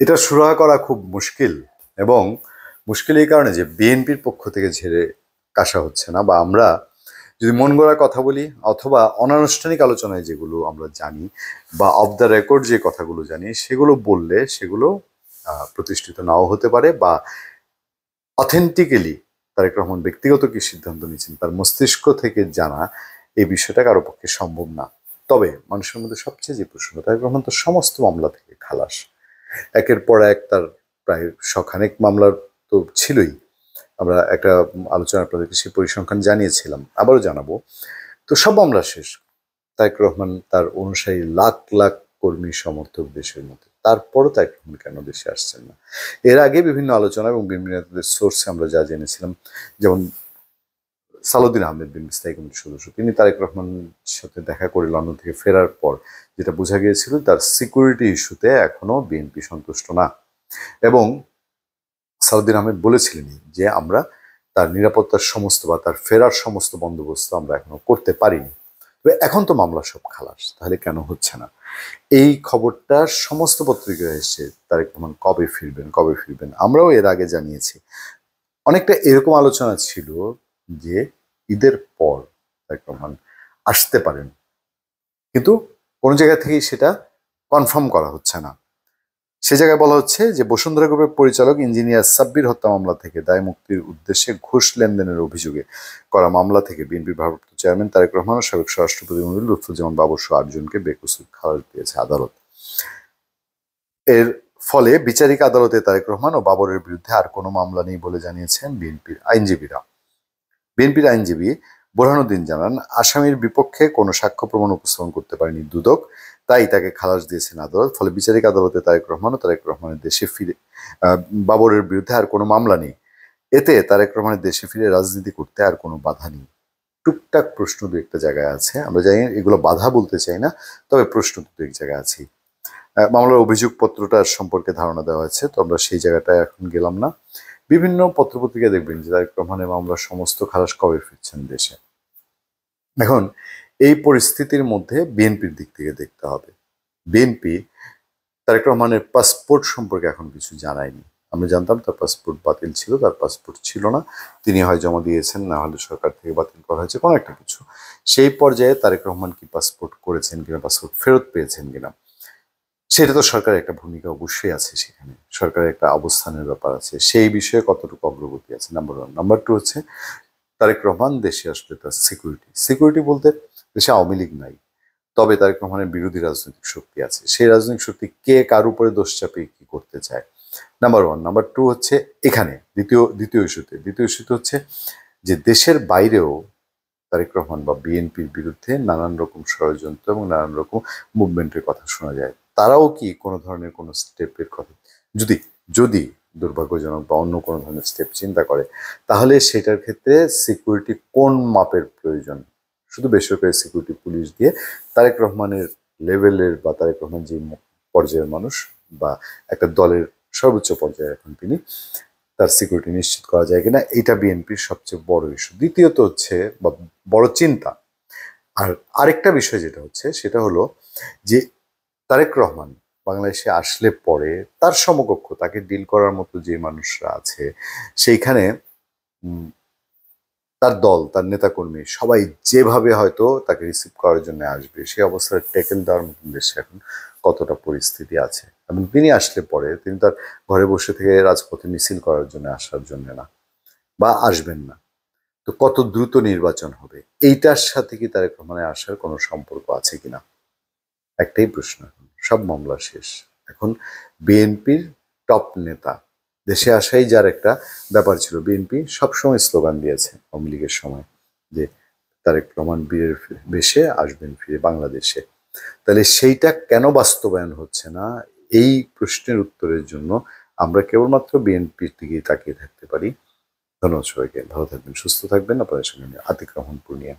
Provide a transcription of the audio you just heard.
এটা সুরাহা করা খুব মুশকিল এবং মুশকিল এই কারণে যে বিএনপির পক্ষ থেকে ঝেড়ে কাশা হচ্ছে না, বা আমরা যদি মন গড়া কথা বলি অথবা অনানুষ্ঠানিক আলোচনায় যেগুলো আমরা জানি বা অফ দ্য রেকর্ড যে কথাগুলো জানি সেগুলো বললে সেগুলো প্রতিষ্ঠিত নাও হতে পারে, বা অথেন্টিক্যালি তারেক রহমান ব্যক্তিগত কি সিদ্ধান্ত নিচ্ছেন তার মস্তিষ্ক থেকে জানা এই বিষয়টা কারো পক্ষে সম্ভব না। তবে মানুষের মধ্যে সবচেয়ে যে প্রশ্ন, তারেক রহমান তো সমস্ত মামলা থেকে খালাস, একের পর এক তার প্রায় শখানেক মামলার তো ছিলই। আমরা একটা আলোচনা আপনাদেরকে সেই পরিসংখ্যান জানিয়েছিলাম, আবারও জানাবো। তো সব মামলা শেষ, তারেক রহমান তার অনুসারী লাখ লাখ কর্মী সমর্থক দেশের মধ্যে, তারপরও তারেক রহমান কেন দেশে আসছেন না? এর আগে বিভিন্ন আলোচনা এবং বিভিন্ন সোর্সে আমরা যা জেনেছিলাম, যেমন সালাউদ্দিন আহমেদ বিএনপি স্থায়ী কমিটির সদস্য, তিনি তারেক রহমানের সাথে দেখা করে লন্ডন থেকে ফেরার পর যেটা বোঝা গিয়েছিল তার সিকিউরিটি ইস্যুতে এখনো বিএনপি সন্তুষ্ট না, এবং সালাউদ্দিন আহমেদ বলেছিলেন যে আমরা তার নিরাপত্তার সমস্ত বা তার ফেরার সমস্ত বন্দোবস্ত আমরা এখনো করতে পারিনি। তবে এখন তো মামলা সব খালাস, তাহলে কেন হচ্ছে না? এই খবরটা সমস্ত পত্রিকায় এসেছে, তারেক রহমান কবে ফিরবেন কবে ফিরবেন। আমরাও এর আগে জানিয়েছি, অনেকটা এরকম আলোচনা ছিল যে ঈদের পর তারেক রহমান আসতে পারেন, কিন্তু কোনো জায়গা থেকেই সেটা কনফার্ম করা হচ্ছে না। সে জায়গায় বলা হচ্ছে যে বসুন্ধরা গ্রুপের পরিচালক ইঞ্জিনিয়ার সাব্বির হত্যা মামলা থেকে দায় মুক্তির উদ্দেশ্যে ঘুষ লেনদেনের অভিযোগে করা মামলা থেকে বিএনপির ভারপ্রাপ্ত চেয়ারম্যান তারেক রহমান ও সাবেক স্বরাষ্ট্র প্রতিমন্ত্রী লুৎফুজ্জামান বাবর সহ ৮ জনকে বেকসুর খালাস দিয়েছে আদালত। এর ফলে বিচারিক আদালতে তারেক রহমান ও বাবরের বিরুদ্ধে আর কোনো মামলা নেই বলে জানিয়েছেন বিএনপির আইনজীবীরা। বিএনপির আইনজীবী বোরহানুদ্দিন জানান, আসামির বিপক্ষে কোনো সাক্ষ্য প্রমাণ উপস্থাপন করতে পারেনি দুদক, তাই তাকে খালাস দিয়েছেন আদালত। ফলে বিচারিক আদালতে তারেক রহমান ও তারেক রহমানের দেশে ফিরে বাবরের বিরুদ্ধে আর কোনো মামলা নেই। এতে তারেক রহমানের দেশে ফিরে রাজনীতি করতে আর কোনো বাধা নেই। টুকটাক প্রশ্ন দু একটা জায়গায় আছে, আমরা জানি এগুলো বাধা বলতে চাই না, তবে প্রশ্ন দু এক জায়গায় আছে। মামলার অভিযোগপত্রটার সম্পর্কে ধারণা দেওয়া হয়েছে, তো আমরা সেই জায়গাটায় এখন গেলাম না। বিভিন্ন পত্রপত্রিকায় দেখবেন যে তারেক রহমানের মামলার সমস্ত খালাস কবে ফিরছেন দেশে। এখন এই পরিস্থিতির মধ্যে বিএনপির দিক থেকে দেখতে হবে। বিএনপি তারেক রহমানের পাসপোর্ট সম্পর্কে এখন কিছু জানায়নি। আমরা জানতাম তার পাসপোর্ট বাতিল ছিল, তার পাসপোর্ট ছিল না, তিনি হয় জমা দিয়েছেন, না হলে সরকার থেকে বাতিল করা হয়েছে কোনো একটা কিছু। সেই পর্যায়ে তারেক রহমান কি পাসপোর্ট করেছেন কিনা, পাসপোর্ট ফেরত পেয়েছেন কিনা, সেটা তো সরকারের একটা ভূমিকা অবশ্যই আছে, সেখানে সরকারের একটা অবস্থানের ব্যাপার আছে, সেই বিষয়ে কতটুকু অগ্রগতি আছে, নাম্বার ওয়ান। নাম্বার টু হচ্ছে তারেক রহমান দেশে আসলে তার সিকিউরিটি বলতে দেশে আওয়ামী লীগ নাই, তবে তারেক রহমানের বিরোধী রাজনৈতিক শক্তি আছে। সেই রাজনৈতিক শক্তি কে কার উপরে দোষ চাপিয়ে কি করতে চায়, নাম্বার ওয়ান। নাম্বার টু হচ্ছে এখানে দ্বিতীয় ইস্যুতে হচ্ছে যে দেশের বাইরেও তারেক রহমান বা বিএনপির বিরুদ্ধে নানান রকম ষড়যন্ত্র এবং নানান রকম মুভমেন্টের কথা শোনা যায়। তারাও কি কোনো ধরনের কোনো স্টেপের কথা যদি যদি দুর্ভাগ্যজনক বা অন্য কোনো ধরনের স্টেপ চিন্তা করে, তাহলে সেটার ক্ষেত্রে সিকিউরিটি কোন মাপের প্রয়োজন? শুধু বেসরকারি সিকিউরিটি পুলিশ দিয়ে তারেক রহমানের লেভেলের বা তারেক রহমান যে পর্যায়ের মানুষ বা একটা দলের সর্বোচ্চ পর্যায়ে এখন তিনি, তার সিকিউরিটি নিশ্চিত করা যায় কিনা, এটা বিএনপির সবচেয়ে বড় ইস্যু। দ্বিতীয়ত হচ্ছে বা বড় চিন্তা, আর আরেকটা বিষয় যেটা হচ্ছে সেটা হলো যে তারেক রহমান বাংলাদেশে আসলে পরে তার সমকক্ষ, তাকে ডিল করার মতো যে মানুষরা আছে সেইখানে তার দল, তার নেতাকর্মী সবাই যেভাবে হয়তো তাকে রিসিভ করার জন্য আসবে, সেই অবস্থায় ট্যাকেল দেওয়ার মতন দেশে এখন কতটা পরিস্থিতি আছে। এবং তিনি আসলে পরে তিনি তার ঘরে বসে থেকে রাজপথে মিছিল করার জন্য আসার জন্য না, বা আসবেন না। তো কত দ্রুত নির্বাচন হবে, এইটার সাথে কি তারেক রহমানের আসার কোনো সম্পর্ক আছে কিনা, একটাই প্রশ্ন। এখন সব মামলা শেষ, এখন বিএনপির টপ নেতা দেশে আসাই যার একটা ব্যাপার ছিল। বিএনপি সবসময় স্লোগান দিয়েছে আওয়ামী লীগের সময় যে তারেক রহমান বীরের বেশে আসবেন ফিরে বাংলাদেশে। তাহলে সেইটা কেন বাস্তবায়ন হচ্ছে না, এই প্রশ্নের উত্তরের জন্য আমরা কেবলমাত্র বিএনপির দিকেই তাকিয়ে থাকতে পারি। ধন্যবাদ সবাইকে, ভালো থাকবেন, সুস্থ থাকবেন। আপনাদের সঙ্গে আতিক রহমান পূর্ণিয়া।